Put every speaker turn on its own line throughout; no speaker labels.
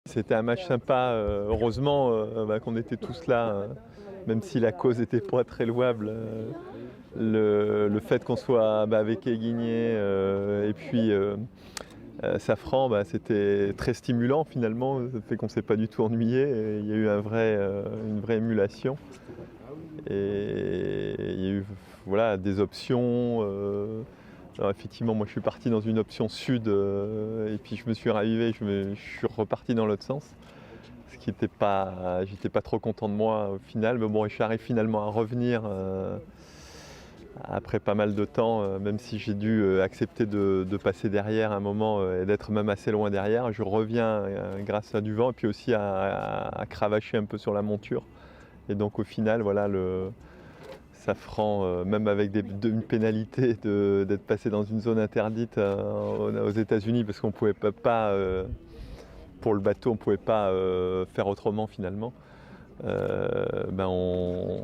C'était un match sympa, heureusement qu'on était tous là, même si la cause n'était pas très louable. Le fait qu'on soit avec Guigné et puis Safran, c'était très stimulant finalement, ça fait qu'on ne s'est pas du tout ennuyé. Et il y a eu une vraie émulation. Et il y a eu des options. Alors effectivement, moi je suis parti dans une option sud et puis je me suis ravivé, je suis reparti dans l'autre sens. Ce qui n'était pas, j'étais pas trop content de moi au final, mais bon, je suis arrivé finalement à revenir après pas mal de temps, même si j'ai dû accepter de passer derrière un moment et d'être même assez loin derrière. Je reviens grâce à du vent et puis aussi à cravacher un peu sur la monture. Et donc au final, Safran, même avec une pénalité d'être passé dans une zone interdite aux États-Unis, parce qu'on ne pouvait pas, pour le bateau, on ne pouvait pas faire autrement finalement.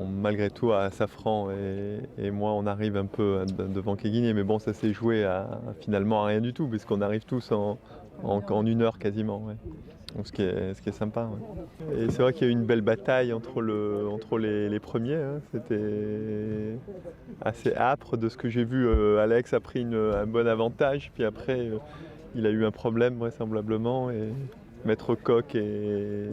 Malgré tout, à Safran et moi, on arrive un peu devant Guigné, mais bon, ça s'est joué finalement à rien du tout, puisqu'on arrive tous en 1 heure quasiment. Ouais. Donc, ce qui est sympa. Ouais. Et c'est vrai qu'il y a eu une belle bataille entre les premiers. Hein. C'était assez âpre de ce que j'ai vu. Alex a pris un bon avantage, puis après, il a eu un problème vraisemblablement. Et Maître Coq et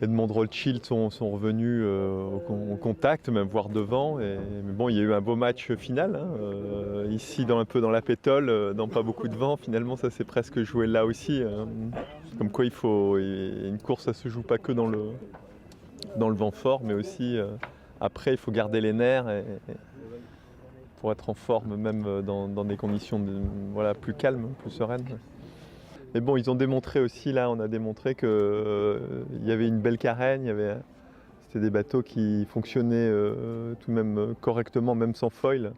Edmond Rothschild sont revenus au contact, même voire devant. Mais bon, il y a eu un beau match final. Hein, ici, un peu dans la pétole, dans pas beaucoup de vent. Finalement, ça s'est presque joué là aussi. Comme quoi, une course, ça se joue pas que dans le vent fort, mais aussi après, il faut garder les nerfs pour être en forme, même dans des conditions plus calmes, plus sereines. Mais bon, ils ont démontré aussi, là, on a démontré qu'il y avait une belle carène, c'était des bateaux qui fonctionnaient tout de même correctement, même sans foil.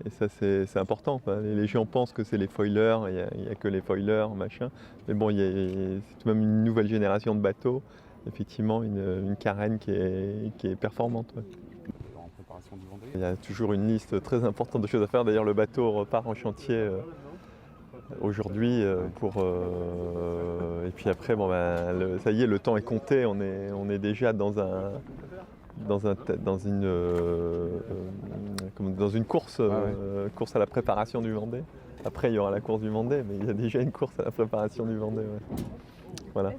Et ça, c'est important. Enfin, les gens pensent que c'est les foilers, il n'y a que les foilers, machin. Mais bon, c'est tout de même une nouvelle génération de bateaux, effectivement, une carène qui est performante. Ouais. Il y a toujours une liste très importante de choses à faire. D'ailleurs, le bateau repart en chantier aujourd'hui et puis après ça y est, le temps est compté, on est déjà dans une course à la préparation du Vendée. Après il y aura la course du Vendée, mais il y a déjà une course à la préparation du Vendée. Ouais. Voilà.